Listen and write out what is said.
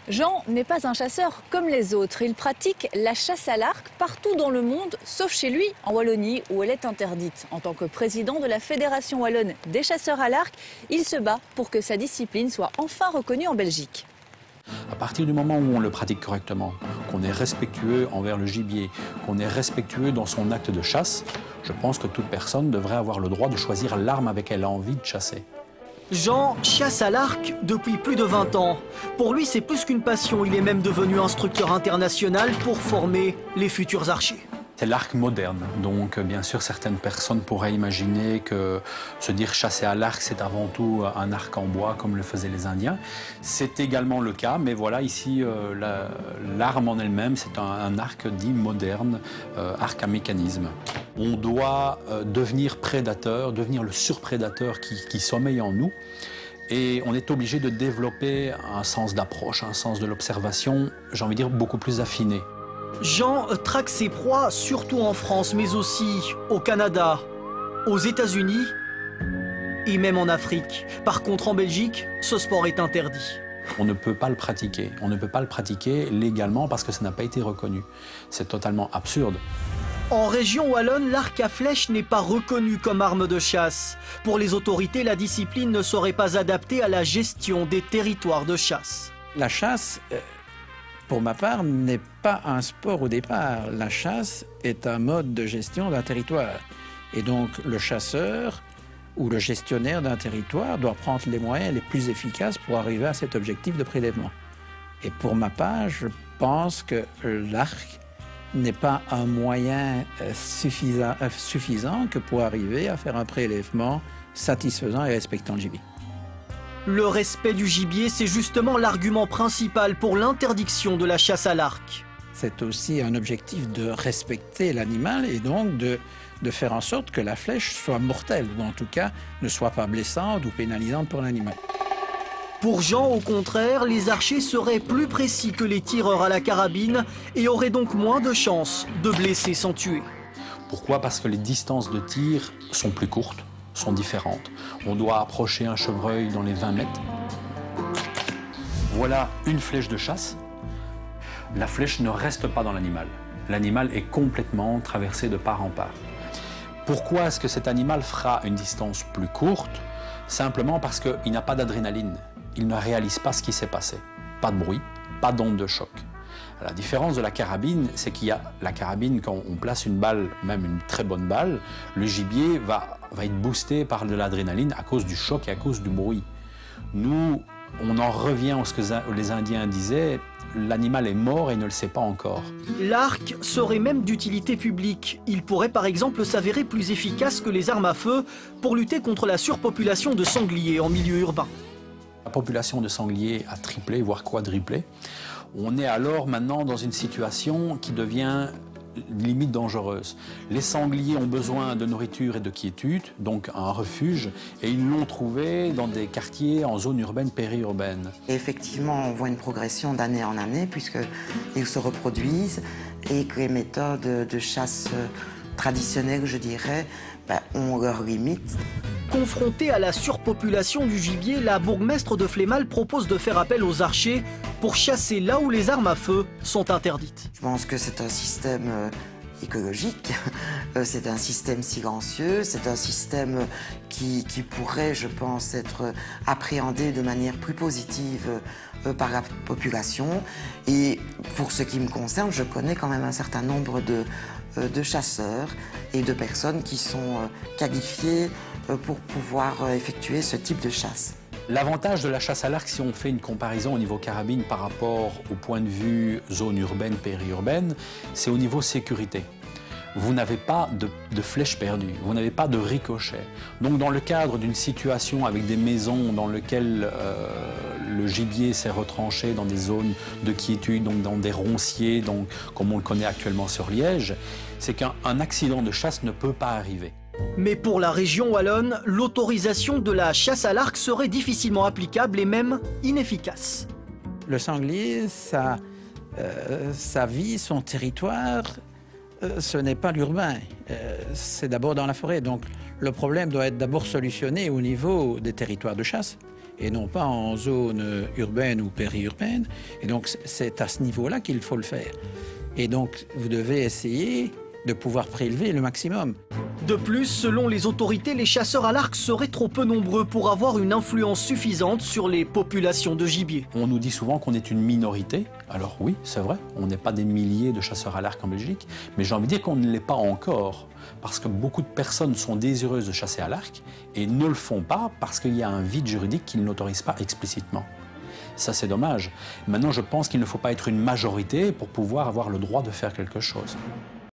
Jean n'est pas un chasseur comme les autres. Il pratique la chasse à l'arc partout dans le monde, sauf chez lui, en Wallonie, où elle est interdite. En tant que président de la Fédération wallonne des chasseurs à l'arc, il se bat pour que sa discipline soit enfin reconnue en Belgique. À partir du moment où on le pratique correctement, qu'on est respectueux envers le gibier, qu'on est respectueux dans son acte de chasse, je pense que toute personne devrait avoir le droit de choisir l'arme avec laquelle elle a envie de chasser. Jean chasse à l'arc depuis plus de 20 ans. Pour lui, c'est plus qu'une passion. Il est même devenu instructeur international pour former les futurs archers. C'est l'arc moderne, donc bien sûr certaines personnes pourraient imaginer que se dire chasser à l'arc c'est avant tout un arc en bois comme le faisaient les Indiens. C'est également le cas, mais voilà ici l'arme en elle-même c'est un arc dit moderne, arc à mécanisme. On doit devenir prédateur, devenir le surprédateur qui sommeille en nous. Et on est obligé de développer un sens d'approche, un sens de l'observation, j'ai envie de dire beaucoup plus affiné. Jean traque ses proies surtout en France, mais aussi au Canada, aux États-Unis et même en Afrique. Par contre, en Belgique, ce sport est interdit. On ne peut pas le pratiquer. On ne peut pas le pratiquer légalement parce que ça n'a pas été reconnu. C'est totalement absurde. En région wallonne, l'arc à flèche n'est pas reconnu comme arme de chasse. Pour les autorités, la discipline ne serait pas adaptée à la gestion des territoires de chasse. La chasse, pour ma part, n'est pas un sport au départ. La chasse est un mode de gestion d'un territoire. Et donc, le chasseur ou le gestionnaire d'un territoire doit prendre les moyens les plus efficaces pour arriver à cet objectif de prélèvement. Et pour ma part, je pense que l'arc n'est pas un moyen suffisant que pour arriver à faire un prélèvement satisfaisant et respectant le gibier. Le respect du gibier, c'est justement l'argument principal pour l'interdiction de la chasse à l'arc. C'est aussi un objectif de respecter l'animal et donc de faire en sorte que la flèche soit mortelle, ou en tout cas ne soit pas blessante ou pénalisante pour l'animal. Pour Jean, au contraire, les archers seraient plus précis que les tireurs à la carabine et auraient donc moins de chances de blesser sans tuer. Pourquoi? Parce que les distances de tir sont plus courtes, sont différentes. On doit approcher un chevreuil dans les 20 mètres. Voilà une flèche de chasse. La flèche ne reste pas dans l'animal. L'animal est complètement traversé de part en part. Pourquoi est-ce que cet animal fera une distance plus courte? Simplement parce qu'il n'a pas d'adrénaline. Il ne réalise pas ce qui s'est passé. Pas de bruit, pas d'onde de choc. La différence de la carabine, c'est qu'il y a la carabine, quand on place une balle, même une très bonne balle, le gibier va être boosté par de l'adrénaline à cause du choc et à cause du bruit. Nous, on en revient à ce que les Indiens disaient, l'animal est mort et ne le sait pas encore. L'arc serait même d'utilité publique. Il pourrait par exemple s'avérer plus efficace que les armes à feu pour lutter contre la surpopulation de sangliers en milieu urbain. La population de sangliers a triplé, voire quadruplé. On est alors maintenant dans une situation qui devient limite dangereuse. Les sangliers ont besoin de nourriture et de quiétude, donc un refuge, et ils l'ont trouvé dans des quartiers en zone urbaine, périurbaine. Et effectivement, on voit une progression d'année en année, puisqu'ils se reproduisent et que les méthodes de chasse traditionnelles, je dirais, ont leurs limites. Confrontée à la surpopulation du gibier, la bourgmestre de Flémal propose de faire appel aux archers pour chasser là où les armes à feu sont interdites. Je pense que c'est un système écologique, c'est un système silencieux, c'est un système qui pourrait, je pense, être appréhendé de manière plus positive par la population. Et pour ce qui me concerne, je connais quand même un certain nombre de chasseurs et de personnes qui sont qualifiées pour pouvoir effectuer ce type de chasse. L'avantage de la chasse à l'arc, si on fait une comparaison au niveau carabine par rapport au point de vue zone urbaine, périurbaine, c'est au niveau sécurité. Vous n'avez pas de flèches perdues, vous n'avez pas de ricochet. Donc dans le cadre d'une situation avec des maisons dans lesquelles le gibier s'est retranché dans des zones de quiétude, donc dans des ronciers, donc, comme on le connaît actuellement sur Liège, c'est qu'un accident de chasse ne peut pas arriver. Mais pour la région wallonne, l'autorisation de la chasse à l'arc serait difficilement applicable et même inefficace. Le sanglier, sa vie, son territoire, ce n'est pas l'urbain, c'est d'abord dans la forêt. Donc le problème doit être d'abord solutionné au niveau des territoires de chasse. et non pas en zone urbaine ou périurbaine. Et donc, c'est à ce niveau-là qu'il faut le faire. Et donc, vous devez essayer de pouvoir prélever le maximum. De plus, selon les autorités, les chasseurs à l'arc seraient trop peu nombreux pour avoir une influence suffisante sur les populations de gibier. On nous dit souvent qu'on est une minorité. Alors oui, c'est vrai, on n'est pas des milliers de chasseurs à l'arc en Belgique, mais j'ai envie de dire qu'on ne l'est pas encore, parce que beaucoup de personnes sont désireuses de chasser à l'arc et ne le font pas parce qu'il y a un vide juridique qui ne l'autorise pas explicitement. Ça, c'est dommage. Maintenant, je pense qu'il ne faut pas être une majorité pour pouvoir avoir le droit de faire quelque chose.